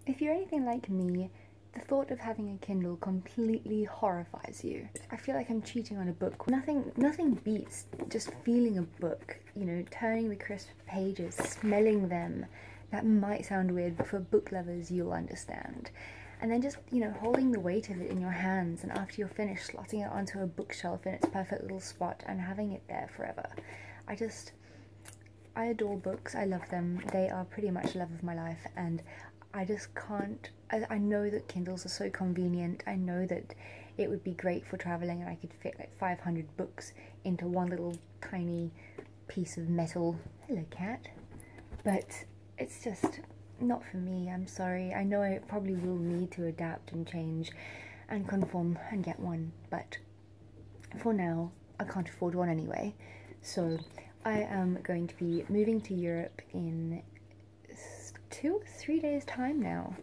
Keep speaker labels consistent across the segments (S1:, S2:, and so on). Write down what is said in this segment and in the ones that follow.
S1: If you're anything like me, the thought of having a Kindle completely horrifies you. I feel like I'm cheating on a book. Nothing beats just feeling a book, you know, turning the crisp pages, smelling them. That might sound weird, but for book lovers, you'll understand. And then just, you know, holding the weight of it in your hands, and after you're finished, slotting it onto a bookshelf in its perfect little spot and having it there forever. I adore books. I love them. They are pretty much the love of my life, and I just can't. I know that Kindles are so convenient. I know that it would be great for traveling, and I could fit like 500 books into one little tiny piece of metal. Hello, cat. But it's just not for me. I'm sorry. I know I probably will need to adapt and change and conform and get one, but for now I can't afford one anyway. So I am going to be moving to Europe in 2 or 3 days time now,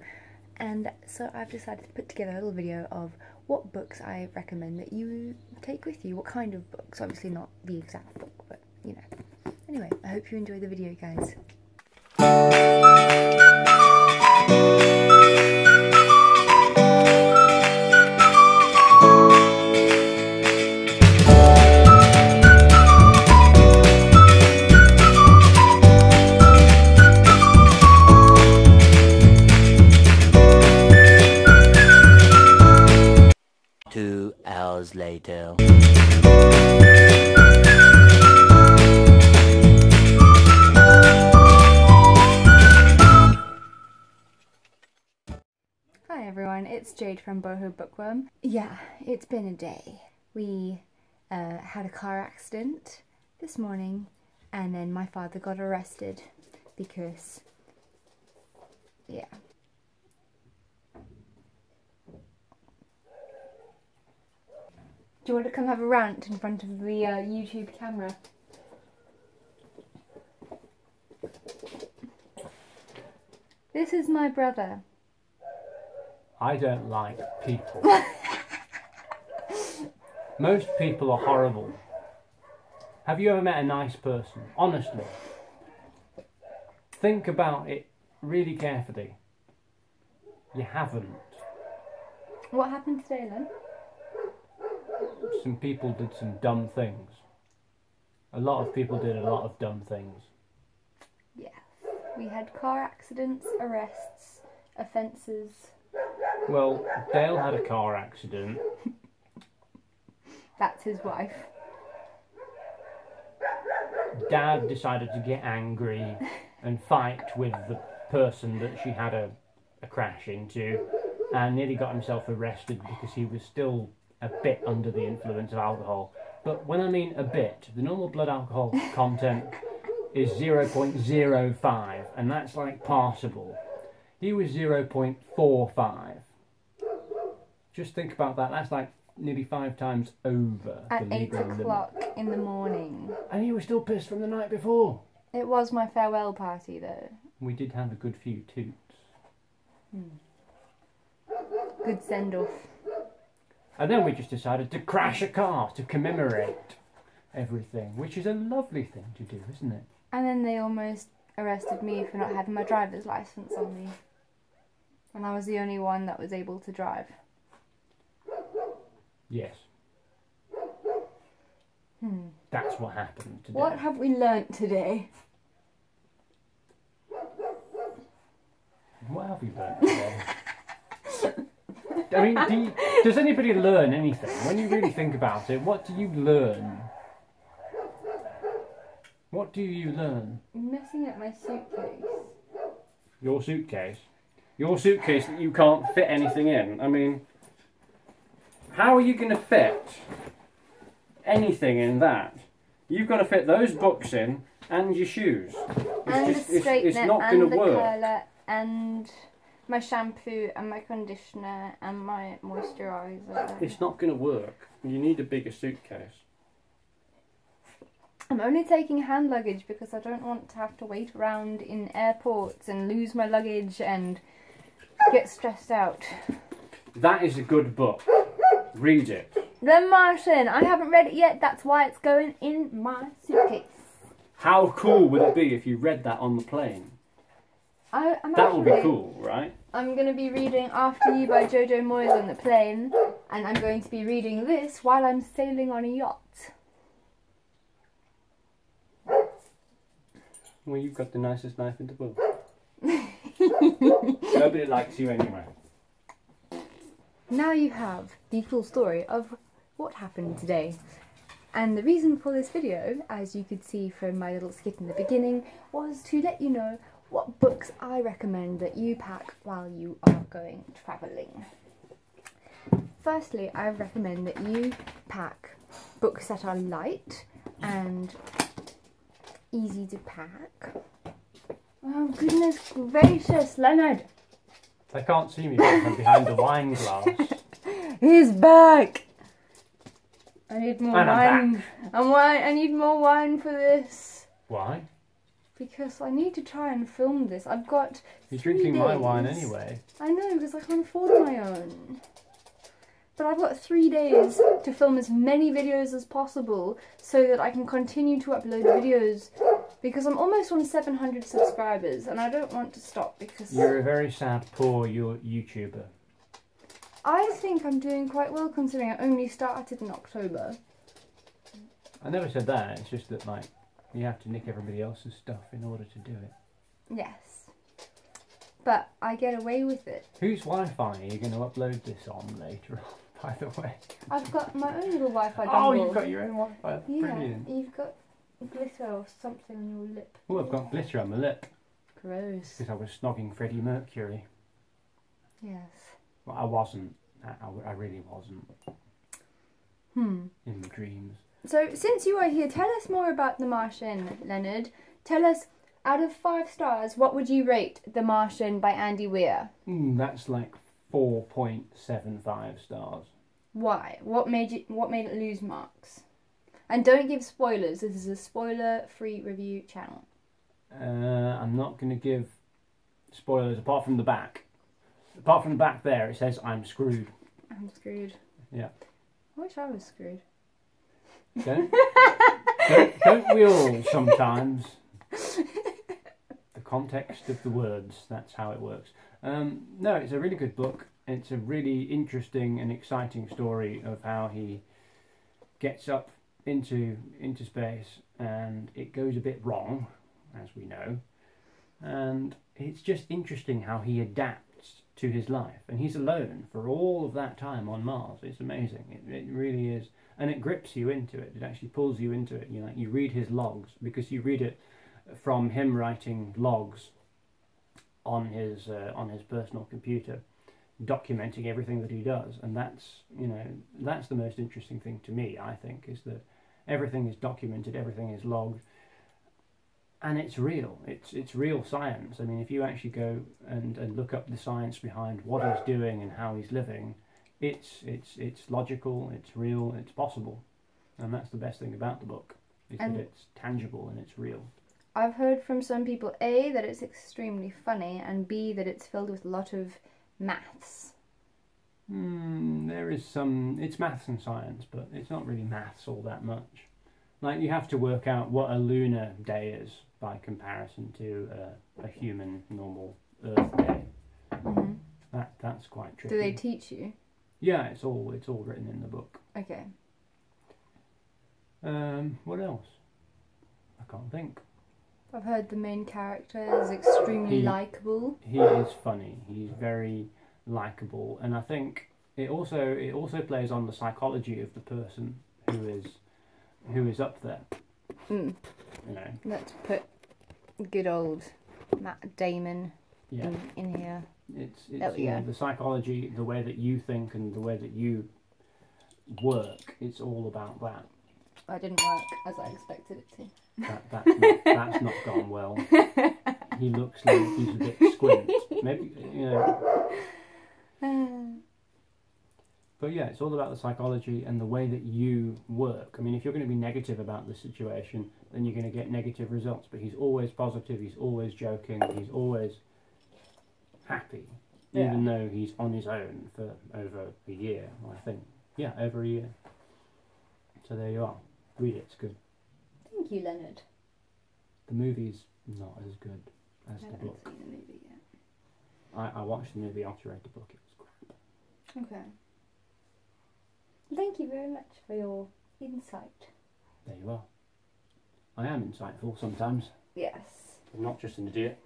S1: and so I've decided to put together a little video of what books I recommend that you take with you. What kind of books, obviously not the exact book, but you know. Anyway, I hope you enjoy the video, guys.
S2: Later.
S1: Hi everyone, it's Jade from Boho Bookworm. Yeah, it's been a day. We had a car accident this morning, and then my father got arrested because, yeah. Do you want to come have a rant in front of the YouTube camera? This is my brother.
S3: I don't like people. Most people are horrible. Have you ever met a nice person? Honestly. Think about it really carefully. You haven't.
S1: What happened today then?
S3: Some people did some dumb things. A lot of people did a lot of dumb things.
S1: Yeah. We had car accidents, arrests, offences.
S3: Well, Dale had a car accident.
S1: That's his wife.
S3: Dad decided to get angry and fight with the person that she had a crash into, and nearly got himself arrested because he was still a bit under the influence of alcohol. But when I mean a bit, the normal blood alcohol content is 0.05, and that's like passable. He was 0.45. Just think about that. That's like nearly 5 times over
S1: at
S3: the legal
S1: 8 o'clock in the morning.
S3: And he was still pissed from the night before.
S1: It was my farewell party though.
S3: We did have a good few toots.
S1: Good send-off.
S3: And then we just decided to crash a car to commemorate everything, which is a lovely thing to do, isn't it?
S1: And then they almost arrested me for not having my driver's license on me. And I was the only one that was able to drive.
S3: Yes. That's what happened today.
S1: What have we learnt today?
S3: What have we learnt today? I mean, does anybody learn anything? When you really think about it, what do you learn? What do you learn?
S1: I'm messing up my suitcase.
S3: Your suitcase? Your suitcase that you can't fit anything in? I mean, how are you going to fit anything in that? You've got to fit those books in and your shoes.
S1: And the straightener
S3: it's not
S1: and
S3: going
S1: the
S3: to work.
S1: curler and my shampoo and my conditioner and my moisturiser.
S3: It's not going to work. You need a bigger suitcase.
S1: I'm only taking hand luggage because I don't want to have to wait around in airports and lose my luggage and get stressed out.
S3: That is a good book. Read it.
S1: The Martian! I haven't read it yet, that's why it's going in my suitcase.
S3: How cool would it be if you read that on the plane? That will be cool, right?
S1: I'm going to be reading After You by Jojo Moyes on the plane, and I'm going to be reading this while I'm sailing on a yacht.
S3: Well, you've got the nicest knife in the book. Nobody likes you anyway.
S1: Now you have the full story of what happened today. And the reason for this video, as you could see from my little skit in the beginning, was to let you know what books I recommend that you pack while you are going travelling. Firstly, I recommend that you pack books that are light and easy to pack. Oh goodness gracious, Leonard!
S3: They can't see me because I'm behind the wine glass.
S1: He's back! I need more
S3: And I'm
S1: wine. I need more wine for this.
S3: Why?
S1: Because I need to try and film this. I've got
S3: You're
S1: 3
S3: drinking my
S1: days.
S3: wine anyway.
S1: I know, because I can't afford my own. But I've got 3 days to film as many videos as possible so that I can continue to upload videos, because I'm almost on 700 subscribers and I don't want to stop because...
S3: You're a very sad, poor YouTuber.
S1: I think I'm doing quite well considering I only started in October.
S3: I never said that, it's just that, like, you have to nick everybody else's stuff in order to do it.
S1: Yes. But I get away with it.
S3: Whose Wi-Fi are you going to upload this on later on, by the way?
S1: I've got my own little Wi-Fi dongle.
S3: Oh, you've got your own Wi-Fi.
S1: Yeah,
S3: Brilliant.
S1: you've got glitter or something on your lip.
S3: Oh, I've got glitter on my lip.
S1: Gross.
S3: Because I was snogging Freddie Mercury.
S1: Yes.
S3: Well, I wasn't. I really wasn't. In my dreams.
S1: So, since you are here, tell us more about The Martian, Leonard. Tell us, out of 5 stars, what would you rate The Martian by Andy Weir?
S3: That's like 4.75 stars.
S1: Why? What made it lose marks? And don't give spoilers. This is a spoiler-free review channel.
S3: I'm not going to give spoilers apart from the back. Apart from the back there, it says I'm screwed.
S1: I'm screwed.
S3: Yeah.
S1: I wish I was screwed.
S3: Don't we all sometimes? The context of the words, that's how it works. No, it's a really good book. It's a really interesting and exciting story of how he gets up into space and it goes a bit wrong, as we know. And it's just interesting how he adapts to his life. And he's alone for all of that time on Mars. It's amazing. It really is. And it grips you into it. It actually pulls you into it. You read his logs, because you read it from him writing logs on his personal computer, documenting everything that he does. And that's the most interesting thing to me, I think, is that everything is documented, everything is logged, and it's real. It's real science. I mean, if you actually go and look up the science behind what he's doing and how he's living, it's logical, it's real, it's possible. And that's the best thing about the book, is that it's tangible and it's real.
S1: I've heard from some people, A, that it's extremely funny, and B, that it's filled with a lot of maths.
S3: There is some... It's maths and science, but it's not really maths all that much. Like, you have to work out what a lunar day is by comparison to a human, normal Earth day. That's quite tricky.
S1: Do they teach you?
S3: Yeah, it's all written in the book.
S1: Okay.
S3: What else? I can't think.
S1: I've heard the main character is extremely likeable.
S3: He is funny. He's very likeable, and I think it also plays on the psychology of the person who is up there.
S1: Let's put good old Matt Damon in here.
S3: It's the psychology, the way that you think and the way that you work. It's all about that.
S1: I didn't work as I expected it to.
S3: That's not gone well. He looks like he's a bit squint. Maybe, But yeah, it's all about the psychology and the way that you work. I mean, if you're going to be negative about the situation, then you're going to get negative results. But he's always positive, he's always joking, he's always happy. Even though he's on his own for over a year, I think. Yeah, over a year. So there you are. Read it, it's good.
S1: Thank you, Leonard.
S3: The movie's not as good as the book.
S1: I haven't seen the movie
S3: I watched the movie after I read the book. It was crap.
S1: Okay. Thank you very much for your insight.
S3: There you are. I am insightful sometimes.
S1: Yes.
S3: I'm not just an idiot.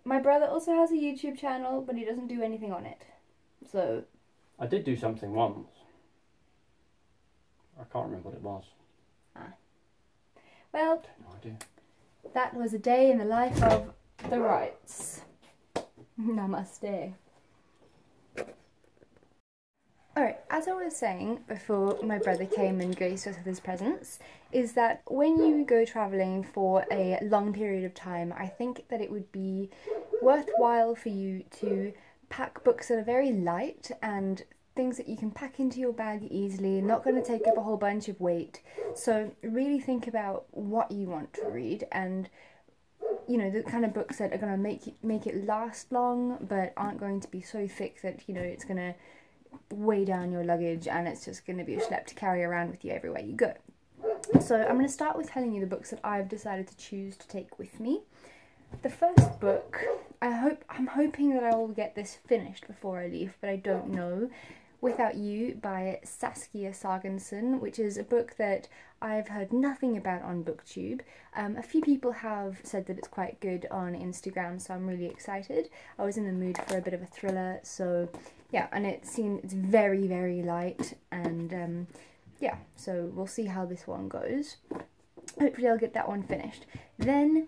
S1: My brother also has a YouTube channel, but he doesn't do anything on it. So...
S3: I did do something once. I can't remember what it was.
S1: Well,
S3: No idea.
S1: that was a day in the life of the Wrights. Namaste. Alright, as I was saying before my brother came and graced us with his presence, is that when you go travelling for a long period of time, I think that it would be worthwhile for you to pack books that are very light and things that you can pack into your bag easily, not going to take up a whole bunch of weight. So really think about what you want to read and, you know, the kind of books that are going to make it last long but aren't going to be so thick that, you know, it's going to weigh down your luggage and it's just going to be a schlep to carry around with you everywhere you go. So I'm going to start with telling you the books that I've decided to choose to take with me. The first book, I'm hoping that I will get this finished before I leave, but I don't know. Without You by Saskia Sargensen, which is a book that I've heard nothing about on BookTube. A few people have said that it's quite good on Instagram, so I'm really excited. I was in the mood for a bit of a thriller, so yeah, and it's very, very light, and yeah, so we'll see how this one goes. Hopefully I'll get that one finished. Then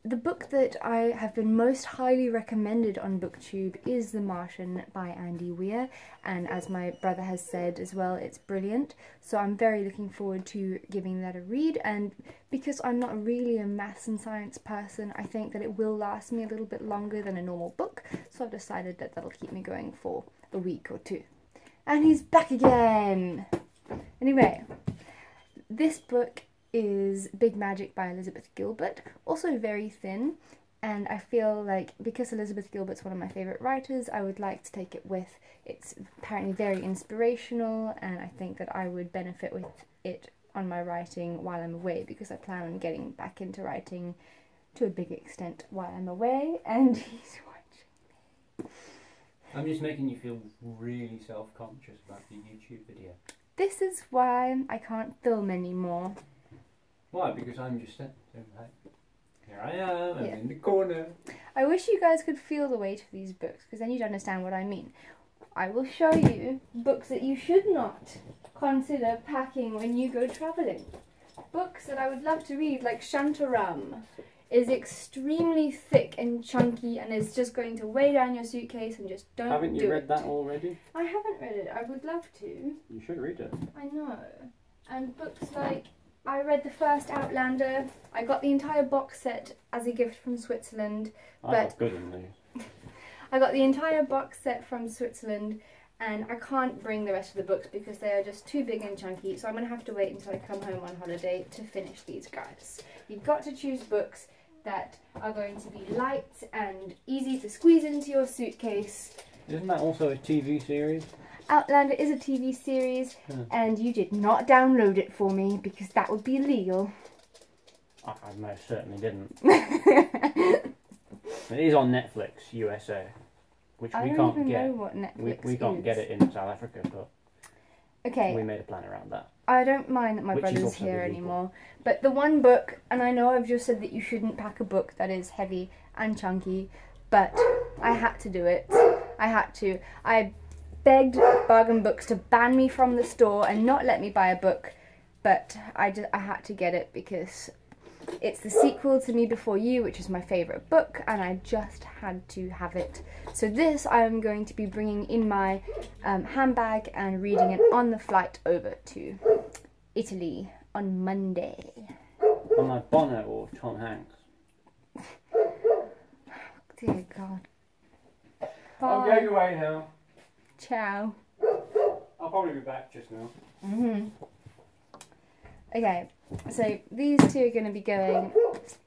S1: the book that I have been most highly recommended on BookTube is The Martian by Andy Weir, and as my brother has said as well, it's brilliant, so I'm very looking forward to giving that a read. And because I'm not really a maths and science person, I think that it will last me a little bit longer than a normal book, so I've decided that that'll keep me going for a week or two. And he's back again! Anyway, this book is Big Magic by Elizabeth Gilbert, also very thin, and I feel like because Elizabeth Gilbert's one of my favourite writers, I would like to take it with. It's apparently very inspirational, and I think that I would benefit with it on my writing while I'm away, because I plan on getting back into writing to a big extent while I'm away, and he's watching me.
S3: I'm just making you feel really self-conscious about the YouTube video.
S1: This is why I can't film anymore.
S3: Why? Because I'm just sitting like, here I am, I'm in the corner.
S1: I wish you guys could feel the weight of these books, because then you'd understand what I mean. I will show you books that you should not consider packing when you go travelling. Books that I would love to read, like Shantaram, is extremely thick and chunky and is just going to weigh down your suitcase, and just don't do it.
S3: Haven't you read that already?
S1: I haven't read it. I would love to.
S3: You should read it.
S1: I know. And books like, I read the first Outlander. I got the entire box set as a gift from Switzerland.
S3: I got good in these.
S1: I got the entire box set from Switzerland, and I can't bring the rest of the books because they are just too big and chunky, so I'm going to have to wait until I come home on holiday to finish these guys. You've got to choose books that are going to be light and easy to squeeze into your suitcase.
S3: Isn't that also a TV series?
S1: Outlander is a TV series, and you did not download it for me because that would be illegal.
S3: I most certainly didn't. It is on Netflix USA, which we can't get.
S1: Know what Netflix
S3: we can't
S1: is.
S3: get it in South Africa, but
S1: okay.
S3: We made a plan around that.
S1: I don't mind that my brother's here anymore, but the one book, and I know I've just said that you shouldn't pack a book that is heavy and chunky, but I had to do it. I had to. I begged Bargain Books to ban me from the store and not let me buy a book, but I had to get it because it's the sequel to Me Before You, which is my favourite book, and I just had to have it. So this I am going to be bringing in my handbag and reading it on the flight over to Italy on Monday.
S3: On like Bono or Tom Hanks?
S1: Dear God. Bye.
S3: I'm going away now.
S1: Ciao.
S3: I'll probably be back just now.
S1: Okay, so these two are going to be going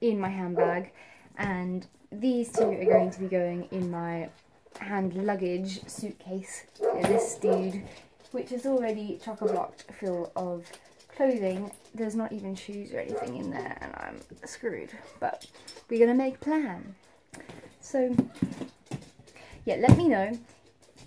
S1: in my handbag, and these two are going to be going in my hand luggage suitcase. This dude, which is already chock-a-blocked full of clothing. There's not even shoes or anything in there, and I'm screwed. But we're going to make a plan. So yeah, let me know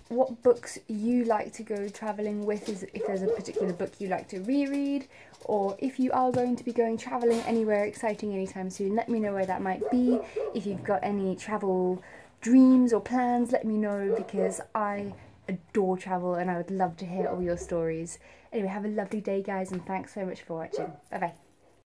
S1: what books you like to go travelling with, if there's a particular book you like to reread, or if you are going to be going travelling anywhere exciting anytime soon, let me know where that might be. If you've got any travel dreams or plans, let me know, because I adore travel and I would love to hear all your stories. Anyway, have a lovely day guys, and thanks so much for watching. Bye bye.